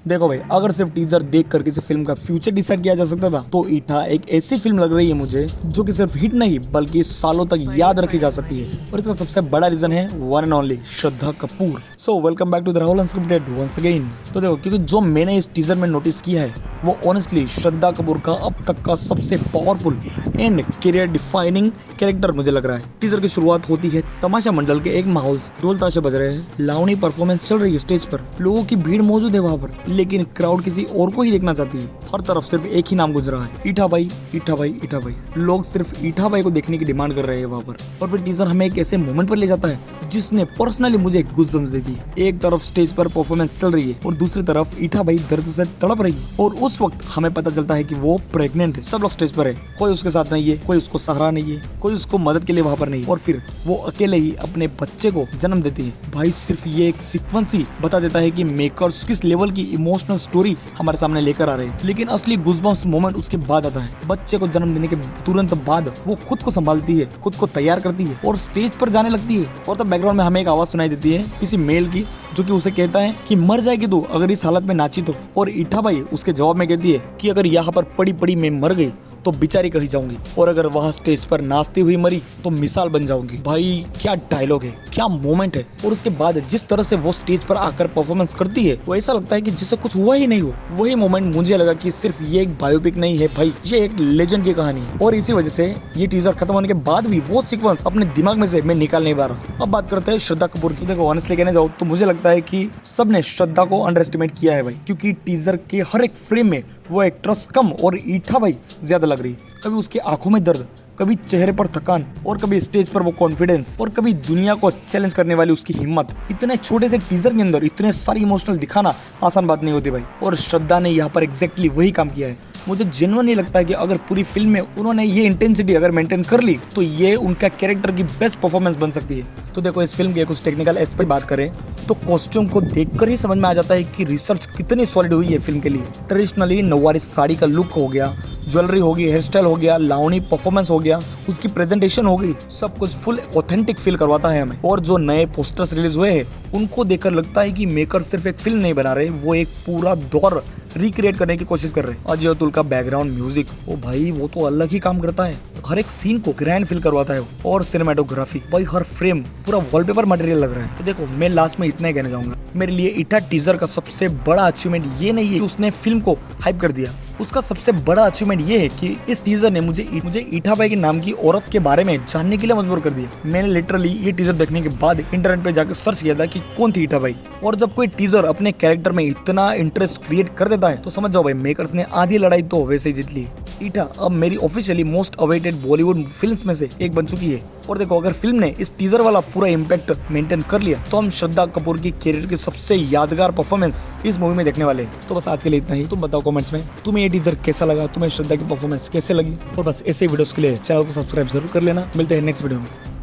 देखो भाई, अगर सिर्फ टीजर देख कर किसी फिल्म का फ्यूचर डिसाइड किया जा सकता था तो ईटा एक ऐसी फिल्म लग रही है मुझे जो कि सिर्फ हिट नहीं बल्कि सालों तक याद रखी जा सकती है। और इसका सबसे बड़ा रीजन है one and only Shraddha Kapoor. So welcome back to the Rahul unscripted once again. तो देखो, क्योंकि जो मैंने इस टीजर में नोटिस किया है वो ऑनेस्टली श्रद्धा कपूर का अब तक का सबसे powerful and career defining character मुझे लग रहा है। टीजर की शुरुआत होती है तमाशा मंडल के एक माहौल से, ढोल ताशे बज रहे हैं, लावणी परफॉर्मेंस चल रही है स्टेज पर, लोगों की भीड़ मौजूद है वहाँ पर, लेकिन क्राउड किसी और को ही देखना चाहती है। हर तरफ सिर्फ एक ही नाम गुजर रहा है, ईठा भाई, ईठा भाई, ईठा भाई। लोग सिर्फ ईठा भाई को देखने की डिमांड कर रहे हैं वहाँ पर। और फिर टीजर हमें एक ऐसे मोमेंट पर ले जाता है जिसने पर्सनली मुझे गूज़बम्स दे दी। एक तरफ स्टेज पर परफॉर्मेंस चल रही है और दूसरी तरफ ईठा भाई दर्द से तड़प रही है। और उस वक्त हमें पता चलता है कि वो प्रेग्नेंट है। सब लोग स्टेज पर है, कोई उसके साथ नहीं है, कोई उसको सहारा नहीं है, कोई उसको मदद के लिए वहाँ पर नहीं है। और फिर वो अकेले ही अपने बच्चे को जन्म देती है। भाई सिर्फ ये एक सीक्वेंस ही बता देता है कि मेकर्स किस लेवल की इमोशनल स्टोरी हमारे सामने लेकर आ रहे हैं। लेकिन असली गूज़बम्स मोमेंट उसके बाद आता है। बच्चे को जन्म देने के तुरंत बाद वो खुद को संभालती है, खुद को तैयार करती है और स्टेज पर जाने लगती है। और तब बैकग्राउंड में हमें एक आवाज सुनाई देती है किसी मेल की, जो कि उसे कहता है कि मर जाएगी तू अगर इस हालत में नाची तो। और ईठा भाई उसके जवाब में कहती है कि अगर यहाँ पर पड़ी पड़ी मैं मर गई तो बेचारी कही जाऊंगी, और अगर वहाँ स्टेज पर नाचती हुई मरी तो मिसाल बन जाऊंगी। भाई क्या डायलॉग है, क्या मोमेंट है। और उसके बाद जिस तरह से वो स्टेज पर आकर परफॉर्मेंस करती है वो ऐसा लगता है कि जैसे कुछ हुआ ही नहीं हो। वही मोमेंट मुझे लगा कि सिर्फ ये एक बायोपिक नहीं है भाई, ये एक लेजेंड की कहानी है। और इसी वजह से ये टीजर खत्म होने के बाद भी वो सीक्वेंस अपने दिमाग में से मैं निकाल नहीं पा रहा। अब बात करते हैं श्रद्धा कपूर की। देखो ऑनेस्टली कहने जाओ तो मुझे लगता है कि सबने श्रद्धा को अंडर एस्टिमेट किया है भाई, क्योंकि टीजर के हर एक फ्रेम में वो एक्ट्रेस कम और ईठा भाई ज्यादा लग रही है। कभी उसकी आंखों में दर्द, कभी चेहरे पर थकान, और कभी स्टेज पर वो कॉन्फिडेंस, और कभी दुनिया को चैलेंज करने वाली उसकी हिम्मत। इतने छोटे से टीजर के अंदर इतने सारी इमोशनल दिखाना आसान बात नहीं होती भाई। और श्रद्धा ने यहाँ पर एग्जैक्टली वही काम किया है। मुझे जेन्युइन नहीं लगता है कि अगर पूरी फिल्म में उन्होंने ये इंटेंसिटी अगर मेंटेन कर ली तो ये उनका कैरेक्टर की बेस्ट परफॉर्मेंस बन सकती है। तो देखो, इस फिल्म के कुछ टेक्निकल एस्पेक्ट बात करें तो कॉस्ट्यूम को देखकर ही समझ में आ जाता है कि रिसर्च कितनी सॉलिड हुई है फिल्म के लिए। ट्रेडिशनली नौवारी साड़ी का लुक हो गया, ज्वेलरी होगी, हेयर स्टाइल हो गया, लावणी परफॉर्मेंस हो गया, उसकी प्रेजेंटेशन हो गई, सब कुछ फुल ऑथेंटिक फील करवाता है हमें। और जो नए पोस्टर्स रिलीज हुए हैं उनको देखकर लगता है कि मेकर सिर्फ एक फिल्म नहीं बना रहे, वो एक पूरा दौर रिक्रिएट करने की कोशिश कर रहे हैं। अजय अतुल का बैकग्राउंड म्यूजिक, ओ भाई वो तो अलग ही काम करता है, हर एक सीन को ग्रैंड फील करवाता है। और सिनेमेटोग्राफी भाई, हर फ्रेम पूरा वॉलपेपर मटेरियल लग रहा है। तो देखो, मैं लास्ट में इतना ही कहना चाहूंगा, मेरे लिए ईठा टीजर का सबसे बड़ा अचीवमेंट ये नहीं है कि उसने फिल्म को हाइप कर दिया, उसका सबसे बड़ा अचीवमेंट ये है कि इस टीजर ने मुझे ईठा भाई के नाम की औरत के बारे में जानने के लिए मजबूर कर दिया। मैंने लिटरली ये टीजर देखने के बाद इंटरनेट पे जाकर सर्च किया था कि कौन थी ईठा भाई। और जब कोई टीजर अपने कैरेक्टर में इतना इंटरेस्ट क्रिएट कर देता है तो समझ जाओ भाई, मेकर्स ने आधी लड़ाई तो वैसे ही जीत ली। ईठा अब मेरी officially most awaited Bollywood films में से एक बन चुकी है। और देखो, अगर फिल्म ने इस टीजर वाला पूरा इम्पैक्ट मेंटेन कर लिया तो हम श्रद्धा कपूर की कैरियर की सबसे यादगार परफॉर्मेंस इस मूवी में देखने वाले हैं। तो बस आज के लिए इतना ही। तुम बताओ कमेंट्स में तुम्हें ये टीजर कैसा लगा, तुम्हें श्रद्धा की परफॉर्मेंस कैसे लगी। और बस ऐसे वीडियोस के लिए चैनल को सब्सक्राइब जरूर कर लेना। मिलते हैं नेक्स्ट वीडियो में।